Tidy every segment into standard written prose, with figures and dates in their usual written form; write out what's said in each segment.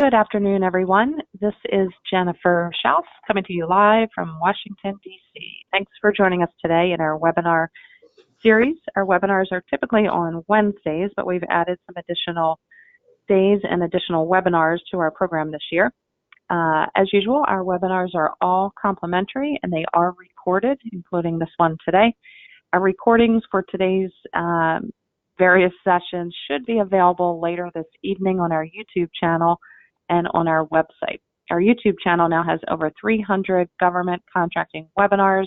Good afternoon, everyone. This is Jennifer Schaus coming to you live from Washington, D.C. Thanks for joining us today in our webinar series. Our webinars are typically on Wednesdays, but we've added some additional days and additional webinars to our program this year. As usual, our webinars are all complimentary and they are recorded, including this one today. Our recordings for today's various sessions should be available later this evening on our YouTube channel and on our website. Our YouTube channel now has over 300 government contracting webinars.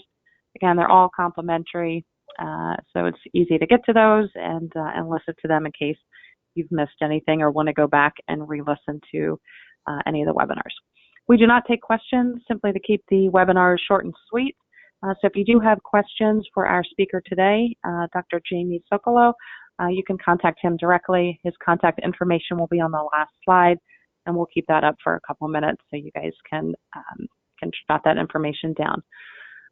Again, they're all complimentary, so it's easy to get to those and listen to them in case you've missed anything or want to go back and re-listen to any of the webinars. We do not take questions, simply to keep the webinars short and sweet. So if you do have questions for our speaker today, Dr. Jamie Sokolow, you can contact him directly. His contact information will be on the last slide, and we'll keep that up for a couple minutes so you guys can jot that information down.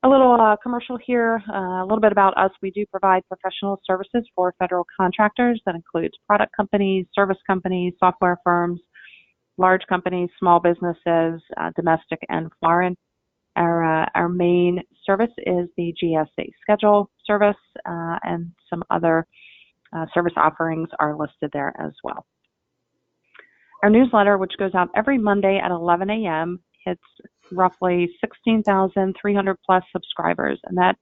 A little commercial here, a little bit about us. We do provide professional services for federal contractors. That includes product companies, service companies, software firms, large companies, small businesses, domestic and foreign. Our main service is the GSA schedule service, and some other service offerings are listed there as well. Our newsletter, which goes out every Monday at 11 a.m., hits roughly 16,300 plus subscribers, and that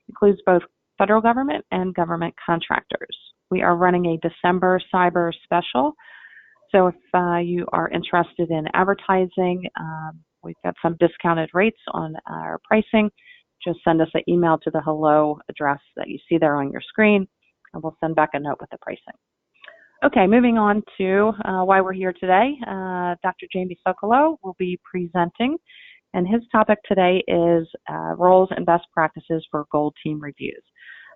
includes both federal government and government contractors. We are running a December cyber special, so if you are interested in advertising, we've got some discounted rates on our pricing. Just send us an email to the hello address that you see there on your screen, and we'll send back a note with the pricing. Okay, moving on to why we're here today. Dr. Jamie Sokolow will be presenting, and his topic today is roles and best practices for gold team reviews.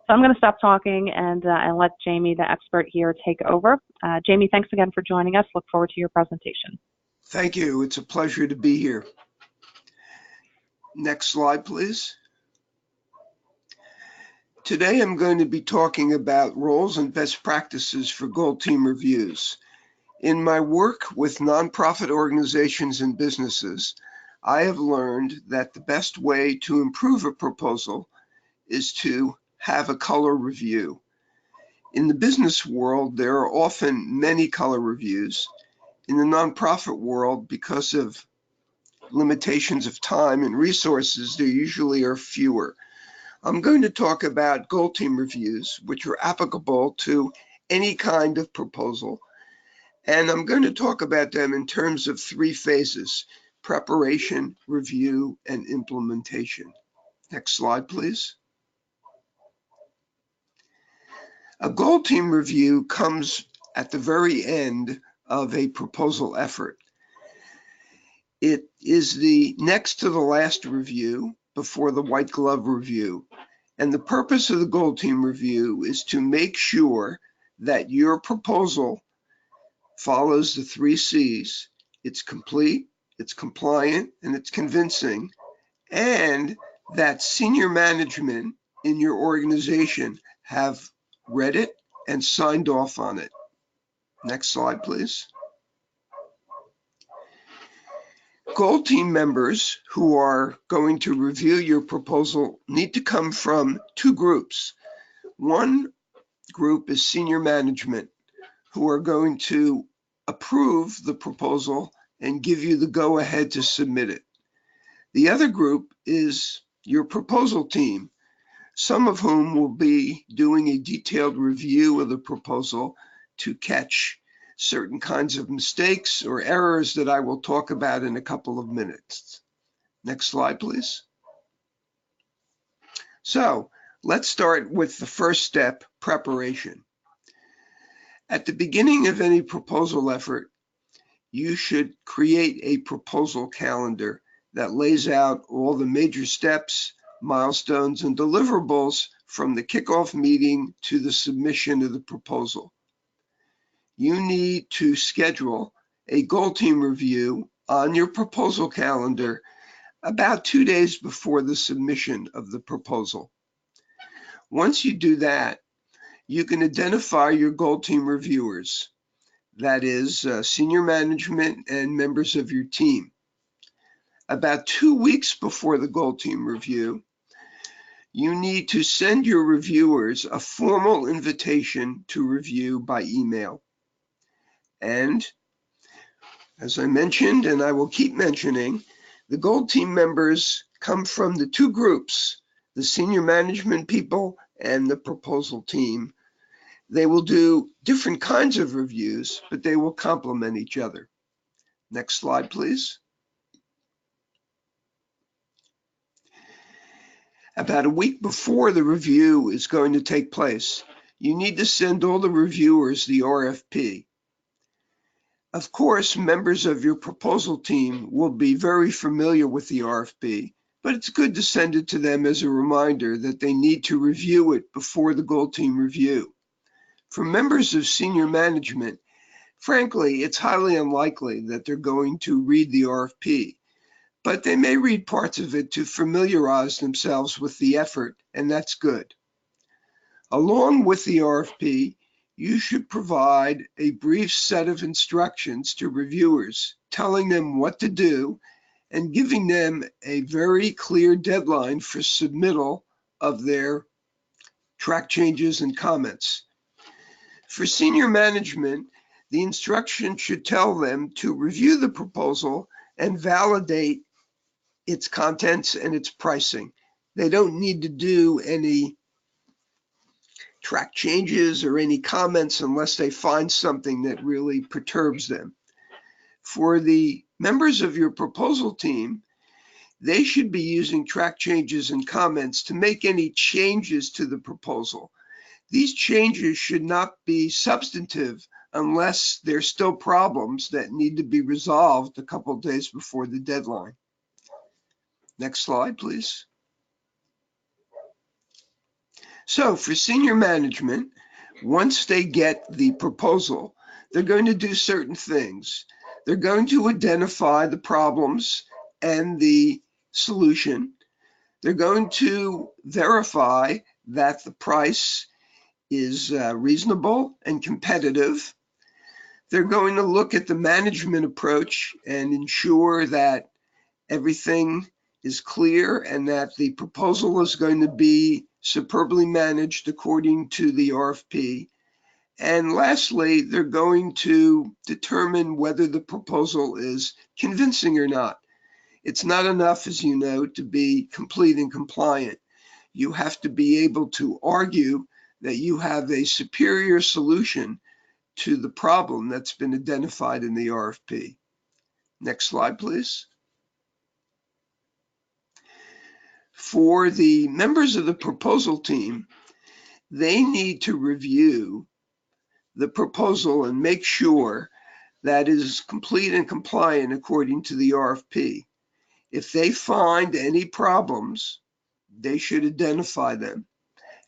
So I'm going to stop talking and let Jamie, the expert here, take over. Jamie, thanks again for joining us. Look forward to your presentation. Thank you. It's a pleasure to be here. Next slide, please. Today I'm going to be talking about roles and best practices for gold team reviews. In my work with nonprofit organizations and businesses, I have learned that the best way to improve a proposal is to have a color review. In the business world, there are often many color reviews. In the nonprofit world, because of limitations of time and resources, there usually are fewer. I'm going to talk about gold team reviews, which are applicable to any kind of proposal. And I'm going to talk about them in terms of three phases: preparation, review, and implementation. Next slide, please. A gold team review comes at the very end of a proposal effort. It is the next to the last review before the white glove review. And the purpose of the gold team review is to make sure that your proposal follows the 3 C's. It's complete, it's compliant, and it's convincing, and that senior management in your organization have read it and signed off on it. Next slide, please. Gold team members who are going to review your proposal need to come from 2 groups. One group is senior management, who are going to approve the proposal and give you the go-ahead to submit it. The other group is your proposal team, some of whom will be doing a detailed review of the proposal to catch certain kinds of mistakes or errors that I will talk about in a couple of minutes. Next slide, please. So let's start with the first step, preparation. At the beginning of any proposal effort, you should create a proposal calendar that lays out all the major steps, milestones, and deliverables from the kickoff meeting to the submission of the proposal. You need to schedule a gold team review on your proposal calendar about 2 days before the submission of the proposal. Once you do that, you can identify your gold team reviewers. that is senior management and members of your team. About 2 weeks before the goal team review, you need to send your reviewers a formal invitation to review by email. And as I mentioned, and I will keep mentioning, the gold team members come from the two groups, the senior management people and the proposal team. They will do different kinds of reviews, but they will complement each other. Next slide, please. About a week before the review is going to take place, you need to send all the reviewers the RFP. Of course, members of your proposal team will be very familiar with the RFP, but it's good to send it to them as a reminder that they need to review it before the goal team review. For members of senior management, frankly, it's highly unlikely that they're going to read the RFP, but they may read parts of it to familiarize themselves with the effort, and that's good. Along with the RFP, you should provide a brief set of instructions to reviewers, telling them what to do and giving them a very clear deadline for submittal of their track changes and comments. For senior management, the instruction should tell them to review the proposal and validate its contents and its pricing. They don't need to do any track changes or any comments unless they find something that really perturbs them. For the members of your proposal team, they should be using track changes and comments to make any changes to the proposal. These changes should not be substantive unless there's still problems that need to be resolved a couple of days before the deadline. Next slide, please. So for senior management, once they get the proposal, they're going to do certain things. They're going to identify the problems and the solution. They're going to verify that the price is reasonable and competitive. They're going to look at the management approach and ensure that everything is clear and that the proposal is going to be superbly managed according to the RFP. And lastly, they're going to determine whether the proposal is convincing or not. It's not enough, as you know, to be complete and compliant. You have to be able to argue that you have a superior solution to the problem that's been identified in the RFP. Next slide, please. For the members of the proposal team, they need to review the proposal and make sure that it is complete and compliant according to the RFP. If they find any problems, they should identify them.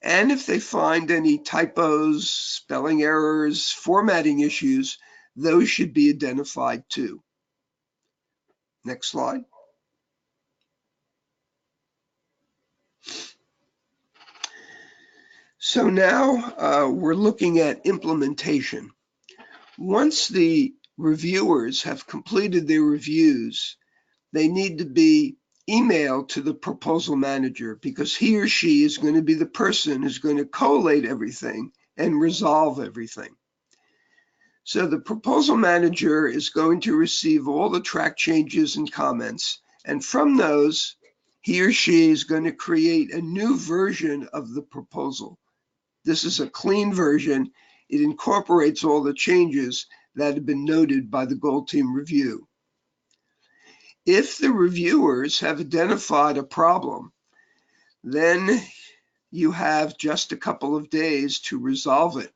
And if they find any typos, spelling errors, formatting issues, those should be identified too. Next slide. So now we're looking at implementation. Once the reviewers have completed their reviews, they need to be emailed to the proposal manager because he or she is going to be the person who's going to collate everything and resolve everything. So the proposal manager is going to receive all the track changes and comments, and from those, he or she is going to create a new version of the proposal. This is a clean version. It incorporates all the changes that have been noted by the Gold Team review. If the reviewers have identified a problem, then you have just a couple of days to resolve it.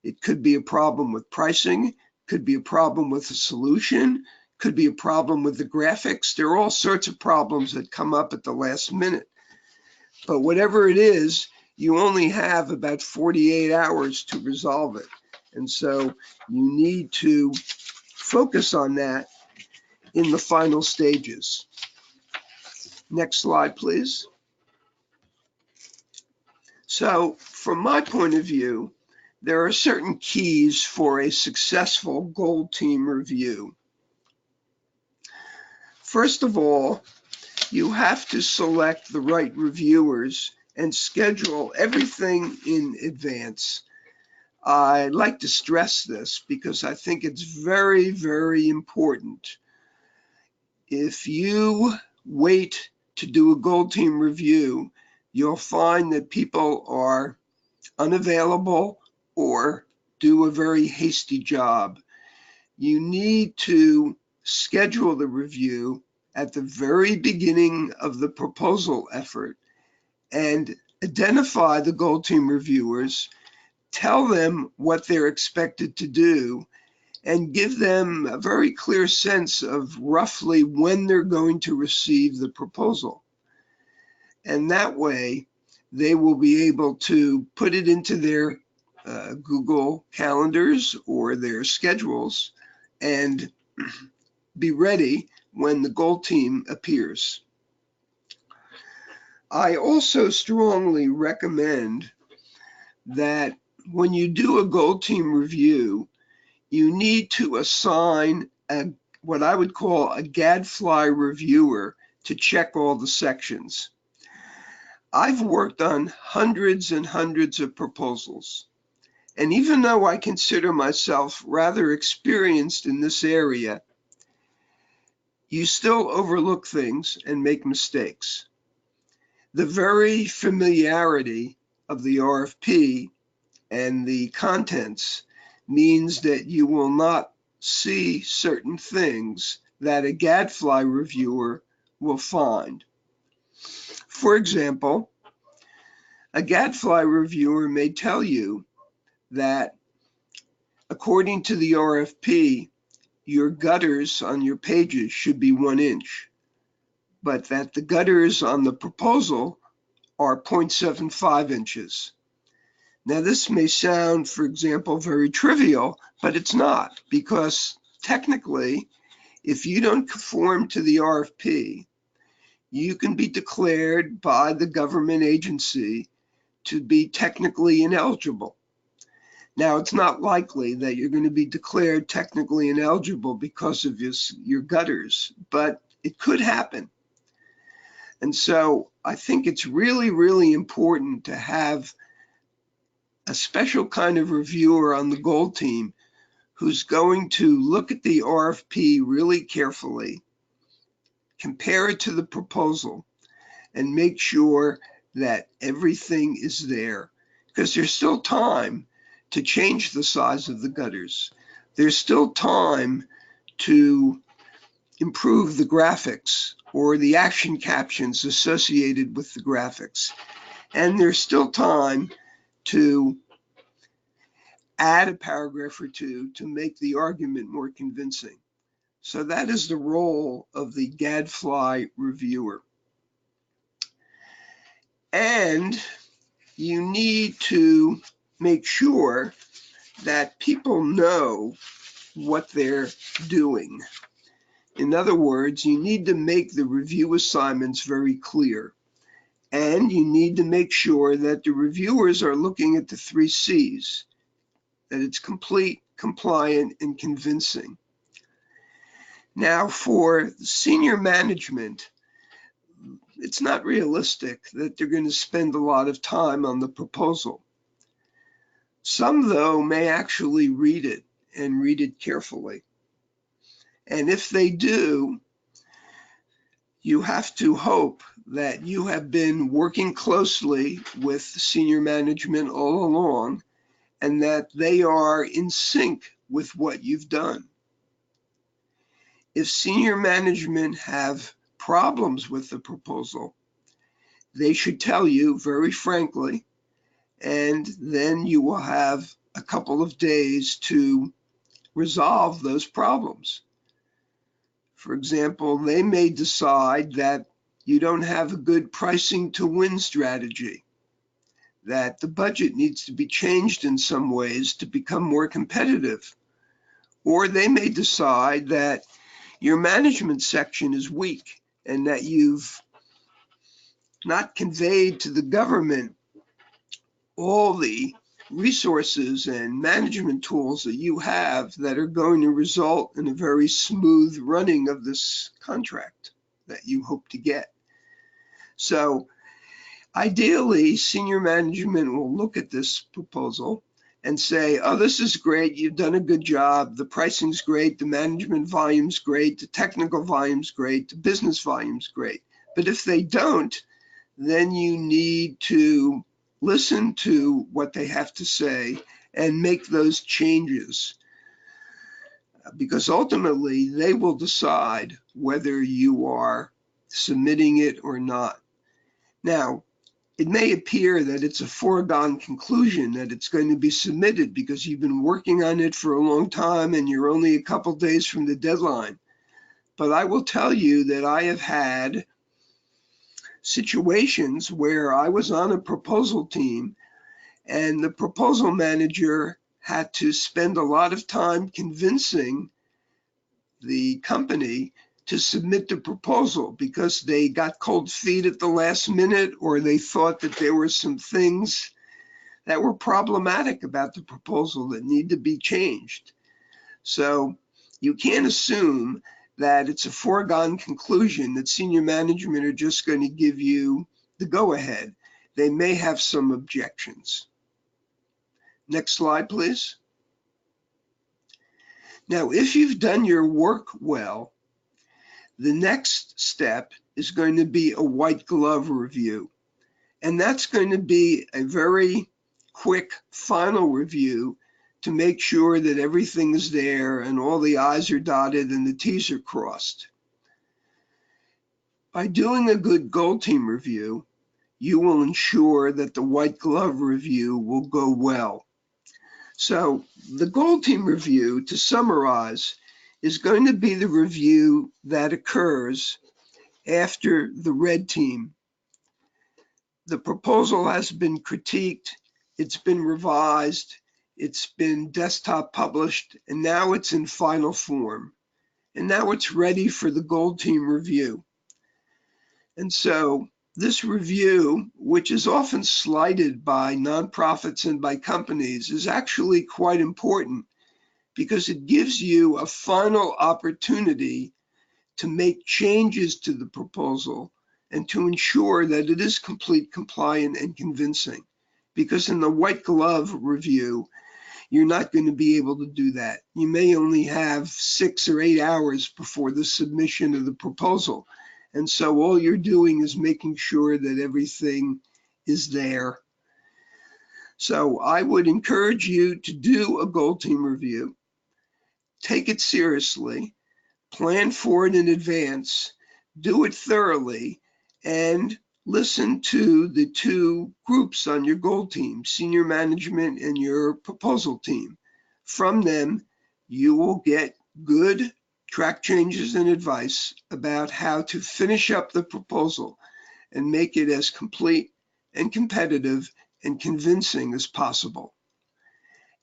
It could be a problem with pricing, could be a problem with the solution, could be a problem with the graphics. There are all sorts of problems that come up at the last minute. But whatever it is, you only have about 48 hours to resolve it. And so you need to focus on that in the final stages. Next slide, please. So from my point of view, there are certain keys for a successful gold team review. First of all, you have to select the right reviewers and schedule everything in advance. I like to stress this because I think it's very, very important. If you wait to do a gold team review, you'll find that people are unavailable or do a very hasty job. You need to schedule the review at the very beginning of the proposal effort and identify the gold team reviewers, tell them what they're expected to do, and give them a very clear sense of roughly when they're going to receive the proposal. And that way, they will be able to put it into their Google calendars or their schedules and be ready when the gold team appears. I also strongly recommend that when you do a gold team review, you need to assign what I would call a gadfly reviewer to check all the sections. I've worked on hundreds and hundreds of proposals, and even though I consider myself rather experienced in this area, you still overlook things and make mistakes. The very familiarity of the RFP and the contents means that you will not see certain things that a gadfly reviewer will find. For example, a gadfly reviewer may tell you that according to the RFP, your gutters on your pages should be 1 inch, but that the gutters on the proposal are 0.75 inches. Now, this may sound, for example, very trivial, but it's not, because technically, if you don't conform to the RFP, you can be declared by the government agency to be technically ineligible. Now, it's not likely that you're going to be declared technically ineligible because of your gutters, but it could happen. And so I think it's really, really important to have a special kind of reviewer on the gold team who's going to look at the RFP really carefully, compare it to the proposal, and make sure that everything is there. Because there's still time to change the size of the gutters. There's still time to improve the graphics or the action captions associated with the graphics. And there's still time to add a paragraph or two to make the argument more convincing. So that is the role of the gadfly reviewer. And you need to make sure that people know what they're doing. In other words, you need to make the review assignments very clear. And you need to make sure that the reviewers are looking at the 3 C's, that it's complete, compliant, and convincing. Now, for senior management, it's not realistic that they're going to spend a lot of time on the proposal. Some, though, may actually read it and read it carefully. And if they do, you have to hope that you have been working closely with senior management all along and that they are in sync with what you've done. If senior management have problems with the proposal, they should tell you very frankly, and then you will have a couple of days to resolve those problems. For example, they may decide that you don't have a good pricing to win strategy, that the budget needs to be changed in some ways to become more competitive. Or they may decide that your management section is weak and that you've not conveyed to the government all the resources and management tools that you have that are going to result in a very smooth running of this contract that you hope to get. So ideally, senior management will look at this proposal and say, oh, this is great, you've done a good job, the pricing's great, the management volume's great, the technical volume's great, the business volume's great. But if they don't, then you need to listen to what they have to say and make those changes, because ultimately they will decide whether you are submitting it or not. Now, it may appear that it's a foregone conclusion that it's going to be submitted because you've been working on it for a long time and you're only a couple days from the deadline. But I will tell you that I have had situations where I was on a proposal team and the proposal manager had to spend a lot of time convincing the company to submit the proposal because they got cold feet at the last minute, or they thought that there were some things that were problematic about the proposal that need to be changed. So you can't assume that it's a foregone conclusion that senior management are just going to give you the go-ahead. They may have some objections. Next slide, please. Now, if you've done your work well, the next step is going to be a white glove review. And that's going to be a very quick final review to make sure that everything is there and all the I's are dotted and the T's are crossed. By doing a good gold team review, you will ensure that the white glove review will go well. So the gold team review, to summarize, is going to be the review that occurs after the red team. The proposal has been critiqued, it's been revised, it's been desktop published, and now it's in final form. And now it's ready for the gold team review. And so this review, which is often slighted by nonprofits and by companies, is actually quite important because it gives you a final opportunity to make changes to the proposal and to ensure that it is complete, compliant, and convincing. Because in the white glove review, you're not going to be able to do that. You may only have 6 or 8 hours before the submission of the proposal. And so all you're doing is making sure that everything is there. So I would encourage you to do a gold team review. Take it seriously. Plan for it in advance, do it thoroughly, and listen to the two groups on your gold team, senior management and your proposal team. From them, you will get good track changes and advice about how to finish up the proposal and make it as complete and competitive and convincing as possible.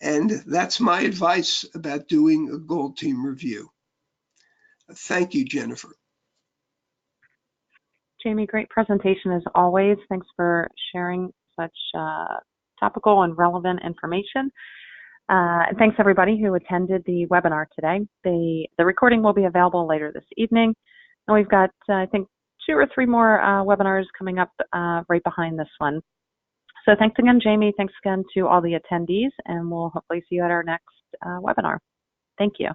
And that's my advice about doing a gold team review. Thank you, Jennifer. Jamie, great presentation as always. Thanks for sharing such topical and relevant information. And thanks everybody who attended the webinar today. The recording will be available later this evening. And we've got, I think, 2 or 3 more webinars coming up right behind this one. So thanks again, Jamie. Thanks again to all the attendees, and we'll hopefully see you at our next webinar. Thank you.